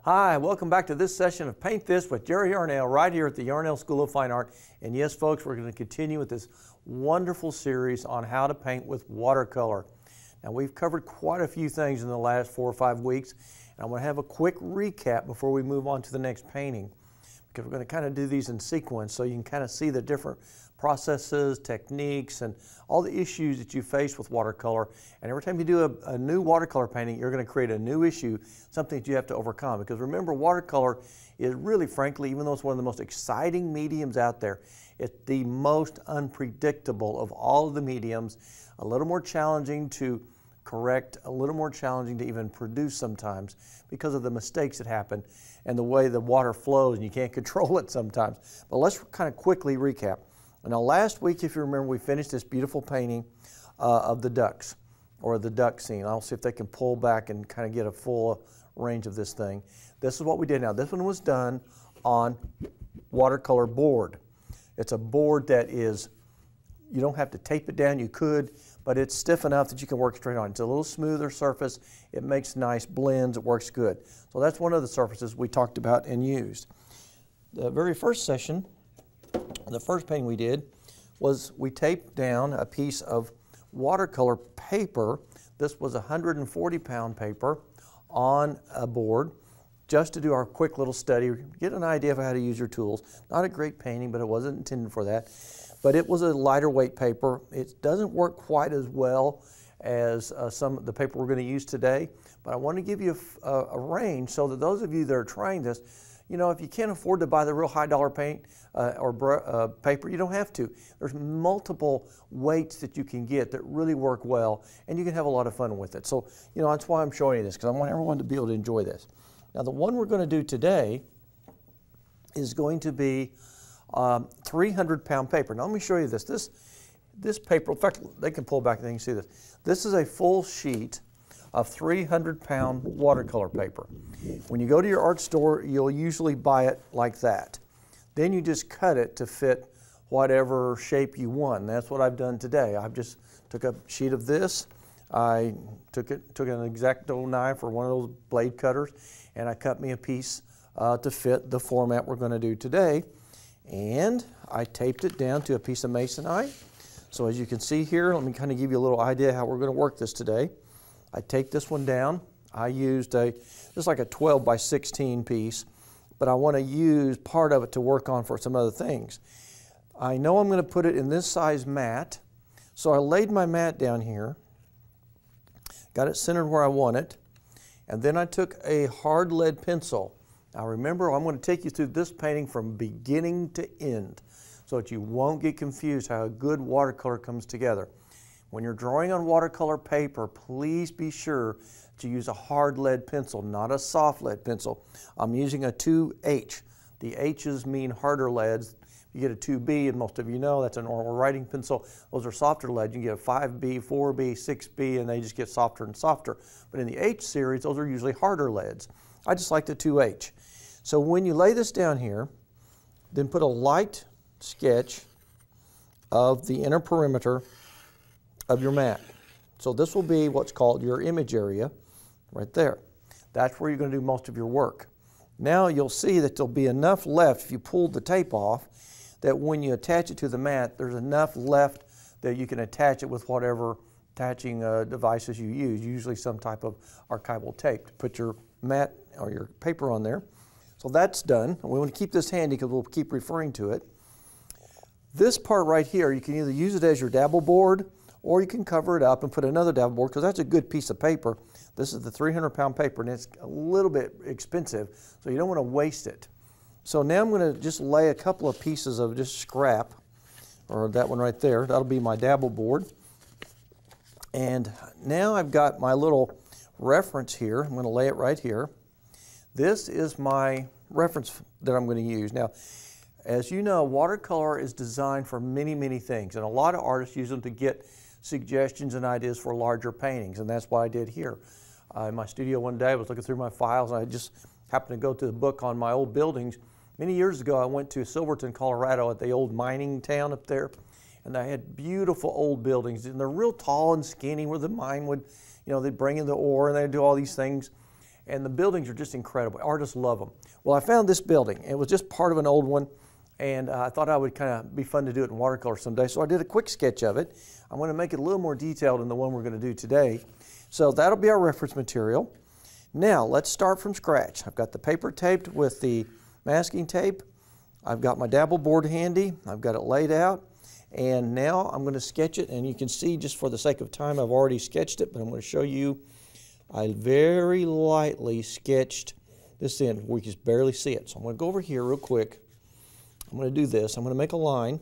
Hi, welcome back to this session of Paint This with Jerry Yarnell right here at the Yarnell School of Fine Art. And yes, folks, we're going to continue with this wonderful series on how to paint with watercolor. Now, we've covered quite a few things in the last 4 or 5 weeks, and I'm going to have a quick recap before we move on to the next painting, because we're going to kind of do these in sequence so you can kind of see the different processes, techniques, and all the issues that you face with watercolor. And every time you do a new watercolor painting, you're going to create a new issue, something that you have to overcome. Because remember, watercolor is really, frankly, even though it's one of the most exciting mediums out there, it's the most unpredictable of all of the mediums, a little more challenging to correct, a little more challenging to even produce sometimes because of the mistakes that happen and the way the water flows, and you can't control it sometimes. But let's kind of quickly recap. Now, last week, if you remember, we finished this beautiful painting of the ducks, or the duck scene. I'll see if they can pull back and kind of get a full range of this thing. This is what we did now. This one was done on watercolor board. It's a board that is, you don't have to tape it down, you could, but it's stiff enough that you can work straight on. It's a little smoother surface. It makes nice blends. It works good. So that's one of the surfaces we talked about and used. The very first session, the first painting we did was we taped down a piece of watercolor paper. This was 140-pound paper on a board just to do our quick little study, get an idea of how to use your tools. Not a great painting, but it wasn't intended for that. But it was a lighter weight paper. It doesn't work quite as well as some of the paper we're going to use today, but I want to give you a range so that those of you that are trying this, you know, if you can't afford to buy the real high dollar paint or paper, you don't have to. There's multiple weights that you can get that really work well, and you can have a lot of fun with it. So, you know, that's why I'm showing you this, because I want everyone to be able to enjoy this. Now, the one we're going to do today is going to be 300-pound paper. Now, let me show you this. This paper, in fact, they can pull back and they can see this. This is a full sheet of 300-pound watercolor paper. When you go to your art store, you'll usually buy it like that. Then you just cut it to fit whatever shape you want. And that's what I've done today. I've just took a sheet of this. I took an X-Acto knife or one of those blade cutters, and I cut me a piece to fit the format we're going to do today. And I taped it down to a piece of masonite. So as you can see here, let me kind of give you a little idea how we're going to work this today. I take this one down. I used just like a 12 by 16 piece, but I want to use part of it to work on for some other things. I know I'm going to put it in this size mat, so I laid my mat down here, got it centered where I want it, and then I took a hard lead pencil. Now remember, I'm going to take you through this painting from beginning to end so that you won't get confused how a good watercolor comes together. When you're drawing on watercolor paper, please be sure to use a hard lead pencil, not a soft lead pencil. I'm using a 2H. The H's mean harder leads. You get a 2B, and most of you know that's a normal writing pencil. Those are softer lead. You can get a 5B, 4B, 6B, and they just get softer and softer. But in the H series, those are usually harder leads. I just like the 2H. So when you lay this down here, then put a light sketch of the inner perimeter of your mat. So this will be what's called your image area right there. That's where you're going to do most of your work. Now you'll see that there'll be enough left if you pulled the tape off that when you attach it to the mat, there's enough left that you can attach it with whatever attaching devices you use, usually some type of archival tape to put your mat or your paper on there. So that's done. We want to keep this handy because we'll keep referring to it. This part right here, you can either use it as your dabble board, or you can cover it up and put another dabble board, because that's a good piece of paper. This is the 300-pound paper, and it's a little bit expensive, so you don't want to waste it. So now I'm going to just lay a couple of pieces of just scrap, or that one right there. That'll be my dabble board. And now I've got my little reference here. I'm going to lay it right here. This is my reference that I'm going to use. Now, as you know, watercolor is designed for many, many things, and a lot of artists use them to get suggestions and ideas for larger paintings, and that's what I did here. In my studio one day, I was looking through my files, and I just happened to go to the book on my old buildings. Many years ago, I went to Silverton, Colorado, at the old mining town up there, and they had beautiful old buildings, and they're real tall and skinny where the mine would, you know, they'd bring in the ore, and they'd do all these things. and the buildings are just incredible. Artists love them. Well, I found this building. It was just part of an old one, and I thought I would kind of be fun to do it in watercolor someday, so I did a quick sketch of it. I'm going to make it a little more detailed than the one we're going to do today. So that'll be our reference material. Now, let's start from scratch. I've got the paper taped with the masking tape. I've got my dabble board handy. I've got it laid out. And now I'm going to sketch it, and you can see, just for the sake of time, I've already sketched it, but I'm going to show you. I very lightly sketched this in where you can barely see it. So I'm going to go over here real quick. I'm going to do this. I'm going to make a line.